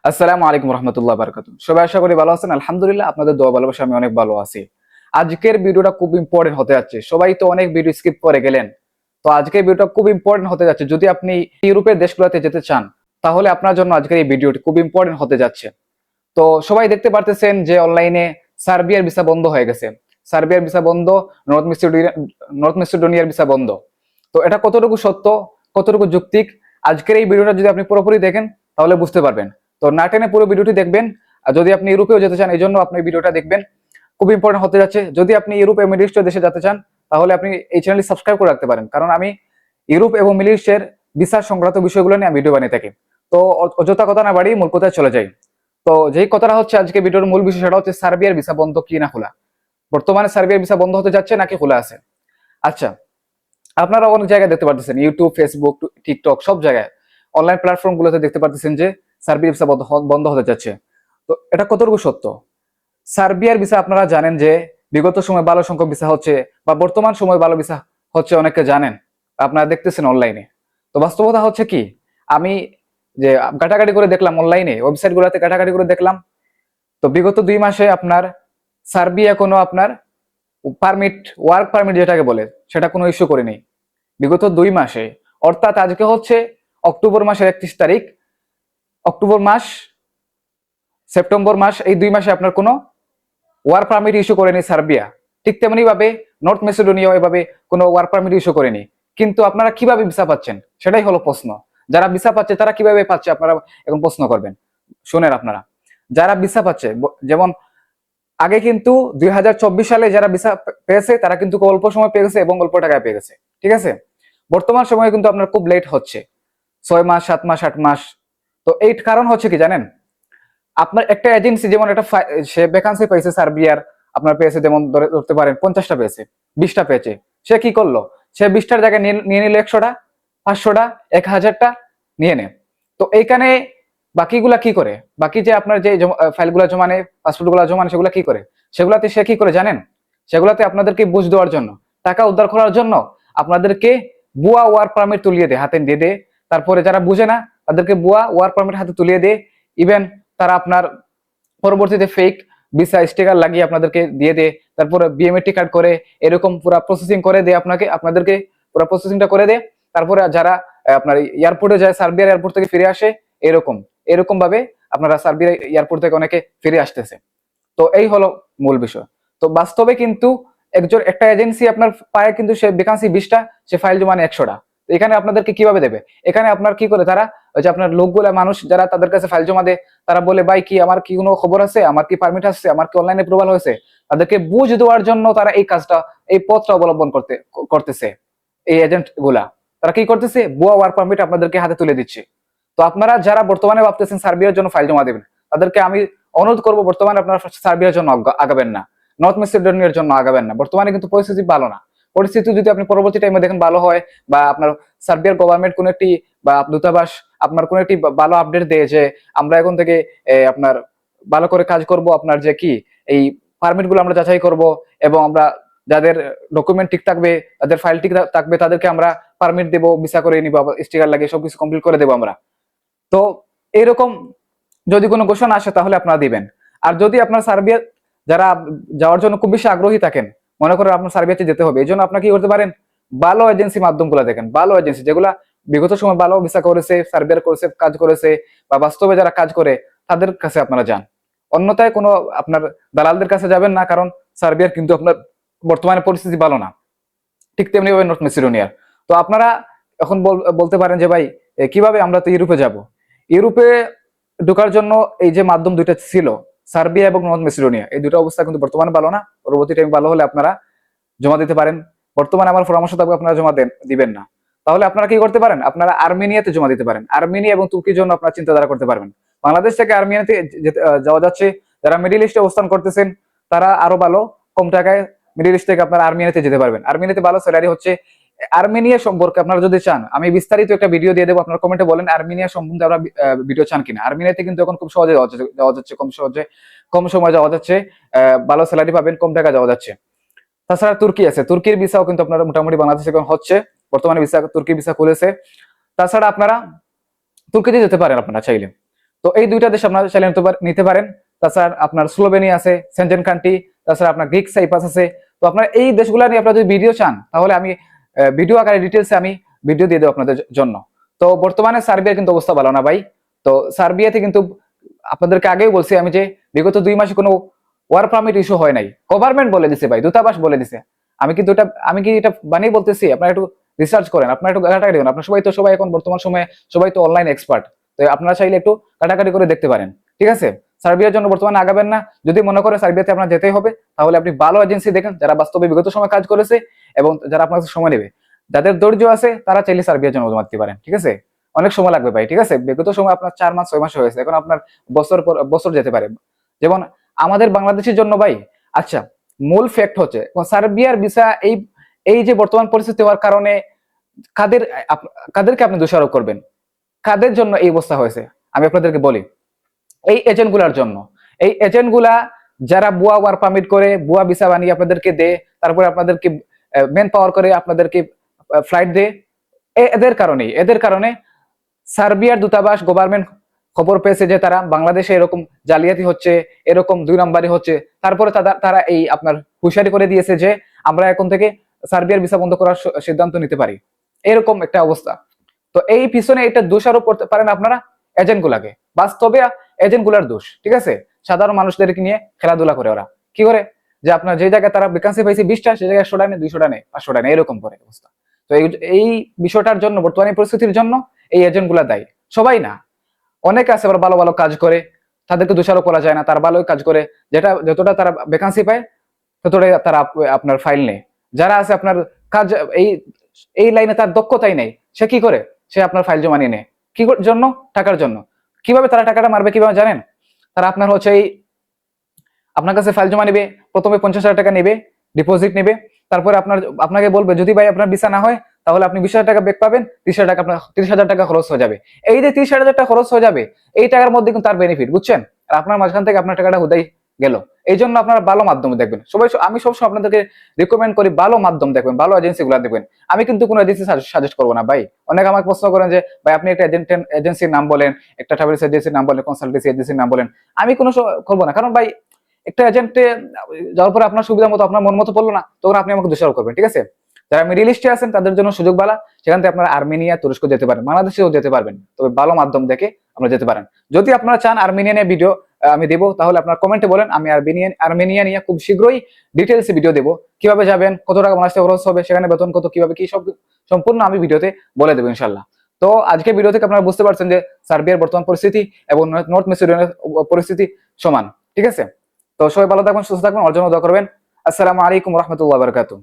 আসসালামু আলাইকুম রহমতুল্লাহ বারকাতু। সবাই আশা করি ভালো আছেন। আলহামদুলিল্লাহ, আপনাদের দোয়া ভালোবাসা আমি অনেক ভালো আছি। আজকের ভিডিওটা খুব ইম্পর্টেন্ট হতে যাচ্ছে। সবাই তো অনেক ভিডিও স্কিপ করে গেলেন, তো আজকের ভিডিওটা খুব ইম্পর্টেন্ট হতে যাচ্ছে। যদি আপনি ইউরোপের দেশগুলোতে যেতে চান, তাহলে আপনার জন্য আজকের এই ভিডিওটি খুব ইম্পর্টেন্ট হতে যাচ্ছে। তো সবাই দেখতে পারতেছেন যে অনলাইনে সার্বিয়ার ভিসা বন্ধ হয়ে গেছে। সার্বিয়ার ভিসা বন্ধ, নর্থ মেসিডোনিয়ার ভিসা বন্ধ। তো এটা কতটুকু সত্য, কতটুকু যৌক্তিক, আজকের এই ভিডিওটা যদি আপনি পুরোপুরি দেখেন তাহলে বুঝতে পারবেন। তো না টেনে পুরো ভিডিওটি দেখবেন। আর যদি আপনি ইউরোপেও যেতে চান, এই জন্য আপনি ভিডিওটা দেখবেন, খুব ইম্পর্টেন্ট হতে যাচ্ছে। যদি আপনি ইউরোপ এবং মিডল ইস্টের দেশে যেতে চান, তাহলে আপনি এই চ্যানেলটি সাবস্ক্রাইব করে রাখতে পারেন, কারণ আমি ইউরোপ এবং মিডল ইস্টের ভিসা সংক্রান্ত বিষয়গুলো নিয়ে ভিডিও বানিয়ে থাকি। তো অযথা কথা না বাড়িয়ে মূল কথায় চলে যাই। তো যেই কথাটা হচ্ছে আজকে ভিডিওর মূল বিষয়, সেটা হচ্ছে সার্বিয়ার ভিসা বন্ধ কি না খোলা। বর্তমানে সার্বিয়ার ভিসা বন্ধ হতে যাচ্ছে নাকি খোলা আছে। আচ্ছা, আপনারা অনেক জায়গায় দেখতে পারতেছেন, ইউটিউব, ফেসবুক, টিকটক, সব জায়গায় অনলাইন প্ল্যাটফর্ম গুলোতে দেখতে পারতেছেন যে সার্বিয়ার ভিসা বন্ধ হতে যাচ্ছে। তো এটা কতটুকু সত্য? সার্বিয়ার ভিসা আপনারা জানেন যে বিগত সময় ভালো সংখ্যক ভিসা হচ্ছে, বা বর্তমান সময় ভালো ভিসা হচ্ছে, অনেকে জানেন, আপনারা দেখতেছেন অনলাইনে। তো বাস্তবতা হচ্ছে কি, আমি যে ঘাটাঘাটি করে দেখলাম, অনলাইনে ওয়েবসাইট গুলোতে ঘাটাঘাটি করে দেখলাম, তো বিগত 2 মাসে আপনার সার্বিয়া কোনো আপনার পারমিট, ওয়ার্ক পারমিট যেটাকে বলে, সেটা কোনো ইস্যু করেনি বিগত 2 মাসে। অর্থাৎ আজকে হচ্ছে অক্টোবর মাসের 31 তারিখ, অক্টোবর মাস, সেপ্টেম্বর মাস, এই 2 মাসে আপনার কোনো ওয়ার্ক পারমিট ইস্যু করেনি সার্বিয়া। ঠিক তেমনি ভাবে নর্থ মেসিডোনিয়া এভাবে কোনো ওয়ার্ক পারমিট ইস্যু করেনি। কিন্তু আপনারা কিভাবে ভিসা পাচ্ছেন, সেটাই হলো প্রশ্ন। যারা ভিসা পাচ্ছে তারা কিভাবে পাচ্ছে, আপনারা এখন প্রশ্ন করবেন। শুনেন আপনারা, যারা ভিসা পাচ্ছে, যেমন আগে কিন্তু 2024 সালে যারা ভিসা পেয়েছে তারা কিন্তু অল্প সময় পেয়ে গেছে এবং অল্প টাকায় পেয়ে গেছে, ঠিক আছে। বর্তমান সময়ে কিন্তু আপনার খুব লেট হচ্ছে, 6 মাস, 7 মাস, 8 মাস। তো এই কারণ হচ্ছে কি জানেন, আপনার একটা এজেন্সি যেমন একটা সে ভ্যাকান্সি পেয়েছে সার্বিয়ার, আপনার পেয়েছে, যেমন ধরতে পারেন 50টা পেয়েছে, 20টা পেয়েছে। সে কি করলো, সে 20টার জায়গায় নিয়ে নিল 100টা, 500টা, 1000টা নিয়ে নেয়। তো এইখানে বাকিগুলা কি করে, বাকি যে আপনার যে ফাইলগুলা জমা নেয়, পাসপোর্ট গুলা জমা নেয়, সেগুলা কি করে, সেগুলাতে সে কি করে জানেন, সেগুলাতে আপনাদেরকে বুঝ দেওয়ার জন্য, টাকা উদ্ধার করার জন্য আপনাদেরকে বুয়া ওয়ার্ক পারমিট তুলিয়ে দেয়, হাতে দিয়ে দেয়। তারপরে যারা বুঝে না তাদেরকে বুয়া ওয়ার্ক পারমিট হাতে তুলিয়ে দেয়। ইভেন তারা আপনার পরবর্তীতে ফেক ভিসা স্টিকার লাগিয়ে আপনাদেরকে দিয়ে দেয়। তারপরে বিএমএটি কার্ড করে এরকম পুরো প্রসেসিং করে দেয়, আপনাদেরকে পুরো প্রসেসিংটা করে দেয়। তারপরে যারা আপনার এয়ারপোর্টে যায়, সার্বিয়ার এয়ারপোর্ট থেকে ফিরে আসে, এরকম এরকম ভাবে আপনারা সার্বিয়া এয়ারপোর্ট থেকে অনেকে ফিরে আসতেছে। তো এই হলো মূল বিষয়। তো বাস্তবে কিন্তু একটা এজেন্সি আপনার পায় কিন্তু সে ভ্যাকান্সি 20টা, সে ফাইল জমা নেয় 100টা। এখানে আপনাদেরকে কিভাবে দেবে, এখানে আপনার কি করে তারা, ওই যে আপনার লোকগুলা মানুষ যারা তাদের কাছে ফাইল জমা দেয়, তারা বলে ভাই কি আমার কি কোনো খবর আছে, আমার কি পারমিট আসছে, আমার কি অনলাইনে অ্যাপ্রুভাল হয়েছে, তাদেরকে বুঝ দেওয়ার জন্য তারা এই কাজটা, এই পথটা অবলম্বন করতেছে। এই এজেন্ট গুলা তারা কি করতেছে, ভুয়া ওয়ার্ক পারমিট আপনাদেরকে হাতে তুলে দিচ্ছে। তো আপনারা যারা বর্তমানে ভাবতেছেন সার্বিয়ার জন্য ফাইল জমা দেবেন, তাদেরকে আমি অনুরোধ করবো, বর্তমানে আপনারা সার্বিয়ার জন্য আগাবেন না, নর্থ মেসিডোনিয়ার জন্য আগাবেন না। বর্তমানে কিন্তু পরিস্থিতি ভালো না। পরিস্থিতি যদি আপনি পরবর্তী টাইমে দেখেন ভালো হয়, বা আপনার সার্বিয়ার গভর্নমেন্ট কোন একটি বা দূতাবাস আপনার কোন একটি ভালো আপডেট দেয় যে আমরা এখন থেকে আপনার ভালো করে কাজ করব, আপনার যে কি এই পারমিট গুলো আমরা যাচাই করব, এবং আমরা যাদের ডকুমেন্ট ঠিক থাকবে, তাদের ফাইল ঠিক থাকবে, তাদেরকে আমরা পারমিট দেবো, ভিসা করে নিবো, স্টিকার লাগিয়ে সবকিছু কমপ্লিট করে দেবো আমরা। তো এরকম যদি কোনো ঘোষণা আসে তাহলে আপনারা দিবেন। আর যদি আপনার সার্বিয়া যারা যাওয়ার জন্য খুব বেশি আগ্রহী থাকেন, মনে করেন আপনার সার্বিয়াতে যেতে হবে, এই জন্য আপনার কি করতে পারেন, ভালো এজেন্সি মাধ্যমগুলো দেখেন, ভালো এজেন্সি যেগুলা বিগত সময় ভালো ভিসা করেছে, সার্বিয়ার করেছে, কাজ করেছে, বা বাস্তবে যারা কাজ করে তাদের কাছে আপনারা যান। অন্যথায় কোনো আপনার দালালদের কাছে যাবেন না, কারণ সার্বিয়ার কিন্তু আপনার বর্তমানে পরিস্থিতি ভালো না। ঠিক তেমনি ভাবে নর্থ মেসিডোনিয়ার। তো আপনারা এখন বলতে পারেন যে ভাই কিভাবে আমরা তো ইউরোপে যাব। ইউরোপে ঢোকার জন্য এই যে মাধ্যম দুইটা ছিল, সার্বিয়া এবং নর্থ মেসিডোনিয়া, এই দুটো অবস্থা কিন্তু বর্তমানে ভালো না। পরবর্তী টাইম ভালো হলে আপনারা জমা দিতে পারেন। বর্তমানে আমার পরামর্শ থাকবে আপনারা জমা দিবেন না। তাহলে আপনারা কি করতে পারেন, আপনারা আর্মেনিয়াতে জমা দিতে পারেন। আর্মেনিয়া এবং তুর্কির জন্য আপনারা চিন্তাধারা করতে পারবেন। বাংলাদেশ থেকে আর্মেনিয়াতে যাওয়া যাচ্ছে, যারা মিডিল ইস্টে অবস্থান করতেছেন তারা আরো ভালো কম টাকায় মিডিল ইস্ট থেকে আপনারা আর্মেনিয়াতে যেতে পারবেন। আর্মেনিয়াতে ভালো স্যালারি হচ্ছে। আর্মেনিয়া সম্পর্কে আপনারা যদি চান, আমি বিস্তারিত একটা ভিডিও দিয়ে দেবো, আপনারা কমেন্টে বলেন আর্মেনিয়া সম্বন্ধে আমরা ভিডিও চান কিনা। আর্মেনিয়াতে কিন্তু এখন খুব সহজে যাওয়া যাচ্ছে, কম সময় যাওয়া যাচ্ছে, ভালো স্যালারি পাবেন, কম টাকা যাওয়া যাচ্ছে। তাছাড়া তুর্কি আছে, তুর্কির ভিসাও কিন্তু আপনারা মোটামুটি বাংলাদেশে এখন হচ্ছে, বর্তমানে তুর্কি ভিসা খুলেছে। তাছাড়া আপনারা তুর্কিতে যেতে পারেন আপনারা চাইলে। তো এই দুইটা দেশ আপনারা চাইলে নিতে পারেন। তাছাড়া আপনার স্লোভেনিয়া আছে, সেনজেন কান্ট্রি, তাছাড়া আপনার গ্রিক সাইপ্রাস আছে। তো আপনারা এই দেশগুলো নিয়ে আপনারা যদি ভিডিও চান তাহলে আমি ভিডিও আকারে ডিটেলসে আমি ভিডিও দিয়ে দেবো আপনাদের জন্য। তো বর্তমানে সার্বিয়ার কিন্তু অবস্থা ভালো না ভাই। তো সার্বিয়াতে কিন্তু আপনাদেরকে আগেই বলছি আমি যে বিগত 2 মাসে কোনো ওয়ার পারমিট ইস্যু হয় নাই, গভর্নমেন্ট বলে দিছে ভাই, দূতাবাস বলে দিছে। আমি কি এটা বানিয়ে বলতেছি? আপনারা একটু রিসার্চ করেন, আপনারা একটু ঘাটাঘাটি করেন। আপনারা সবাই এখন বর্তমান সময়ে সবাই তো অনলাইন এক্সপার্ট, তো আপনারা চাইলে একটু ঘাটাঘাটি করে দেখতে পারেন, ঠিক আছে? সার্বিয়ার জন্য বর্তমানে আগাবেন না। যদি মনে করেন সার্বিয়াতে আপনার যেতেই হবে, তাহলে আপনি ভালো এজেন্সি দেখেন যারা বাস্তবে বিগত সময় কাজ করেছে এবং যারা আপনার কাছে সময় নেবে। যাদের ধৈর্য আছে তারা চাইলে সার্বিয়ার জন্য জমা দিতে পারেন, ঠিক আছে? অনেক সময় লাগবে ভাই, ঠিক আছে? বিগত সময় আপনার 4 মাস 6 মাস হয়েছে, এখন আপনার বছর পর বছর যেতে পারে। যেমন আমাদের বাংলাদেশের জন্য ভাই, আচ্ছা, মূল ফ্যাক্ট হচ্ছে সার্বিয়ার ভিসা এই এই যে বর্তমান পরিস্থিতি হওয়ার কারণে কাদের কাদেরকে আপনি দোষারোপ করবেন? কাদের জন্য এই অবস্থা হয়েছে আমি আপনাদেরকে বলি। এই এজেন্ট গুলার জন্য। এই এজেন্ট গুলা যারা ভুয়া ওয়ার পারমিট করে, ভুয়া ভিসা বানিয়ে আপনাদেরকে দেয়, তারপরে আপনাদেরকে মেন পাওয়ার করে, আপনাদেরকে ফ্লাইট দেয়, এদের কারণে সার্বিয়ার দূতাবাস গভর্নমেন্ট খবর পেয়েছে যে তারা বাংলাদেশে এরকম জালিয়াতি হচ্ছে, এরকম 2 নাম্বারি হচ্ছে। তারপরে তারা এই আপনার হুঁশিয়ারি করে দিয়েছে যে আমরা এখন থেকে সার্বিয়ার ভিসা বন্ধ করার সিদ্ধান্ত নিতে পারি, এরকম একটা অবস্থা। তো এই পিছনে এটা দোষারোপ করতে পারেন আপনারা এজেন্ট গুলাকে, বাস্তবে এজেন্ট গুলার দোষ, ঠিক আছে? সাধারণ মানুষদেরকে নিয়ে খেলাধুলা করে ওরা। কি করে যে আপনার যে জায়গায় তারা ভ্যাকান্সি পাইছে 20টা, সেই জায়গায় 100টা নেই, 200টা নেই, 500টা নেই, এরকম করে অবস্থা। তো এই বিষয়টার জন্য, বর্তমানে পরিস্থিতির জন্য এই এজেন্ট গুলা দায়ী। সবাই না, অনেকে আছে আবার ভালো ভালো কাজ করে, তাদেরকে দোষারোপ করা যায় না। তারা ভালোই কাজ করে, যতটা তারা ভ্যাকান্সি পায় ততটাই তারা আপনার ফাইল নেয়। যারা আছে আপনার কাজ এই এই লাইনে তার দক্ষতাই নেই, সে কি করে? সে আপনার ফাইল জমা নিয়ে নেয় কি জন্য? টাকার জন্য। কিভাবে তারা টাকাটা মারবে কিভাবে জানেন? তারা আপনার হচ্ছে এই আপনার কাছে ফাইল জমা নেবে, প্রথমে 50,000 টাকা নেবে, ডিপোজিট নেবে। তারপরে আপনাকে বলবে যদি ভাই আপনার ভিসা না হয় তাহলে আপনি 20,000 টাকা ব্যাক পাবেন, 30,000 টাকা আপনার 30,000 টাকা খরচ হয়ে যাবে। এই যে 30,000 টাকা খরচ হয়ে যাবে, এই টাকার মধ্যে কিন্তু তার বেনিফিট, বুঝছেন? আর আপনার মাঝখান থেকে আপনার টাকাটা হুদাই গেল। এই জন্য আপনারা ভালো মাধ্যমে দেখবেন। আমি সবসময় আপনাদেরকে রিকমেন্ড করি ভালো মাধ্যম দেখবেন, ভালো এজেন্সি গুলা দেখবেন। আমি কিন্তু কোনো এজেন্সি সাজেস্ট করবো না ভাই। অনেকে আমাকে প্রশ্ন করেন যে ভাই আপনি একটা এজেন্সির নাম বলেন, একটা ট্রাভেলস এজেন্সির নাম বলেন, কনসালটেন্সি এজেন্সির নাম বলেন। আমি কোনো করবো না, কারণ ভাই একটা এজেন্টে যাওয়ার পরে আপনার সুবিধা মতো, আপনার মন মতো পড়লো না, তখন আপনি আমাকে দোষারোপ করবেন, ঠিক আছে? যারা মিডিল ইস্টে আছেন তাদের জন্য সুযোগ বালা, সেখান থেকে আপনারা আর্মেনিয়া, তুরস্ক যেতে পারেন, বাংলাদেশেও যেতে পারবেন, তবে ভালো মাধ্যম দেখে আপনারা যেতে পারেন। যদি আপনারা চান আর্মেনিয়ানের ভিডিও আমি দেবো, তাহলে আপনার কমেন্টে বলেন, আমি আর্মেনিয়া নিয়ে খুব শীঘ্রই ডিটেলসে ভিডিও দেবো। কিভাবে যাবেন, কত টাকা বাংলাদেশে খরচ হবে, সেখানে বেতন কত, কিভাবে কি সব সম্পূর্ণ আমি ভিডিওতে বলে দেবো ইনশাল্লাহ। তো আজকে ভিডিও থেকে আপনারা বুঝতে পারছেন যে সার্বিয়ার বর্তমান পরিস্থিতি এবং নর্থ মেসিডোনিয়ার পরিস্থিতি সমান, ঠিক আছে? তো সবাই ভালো থাকবেন, সুস্থ থাকবেন, ওর জন্য দোয়া করবেন। আসসালামু আলাইকুম রহমতুল্লাহ বারকাতুহ।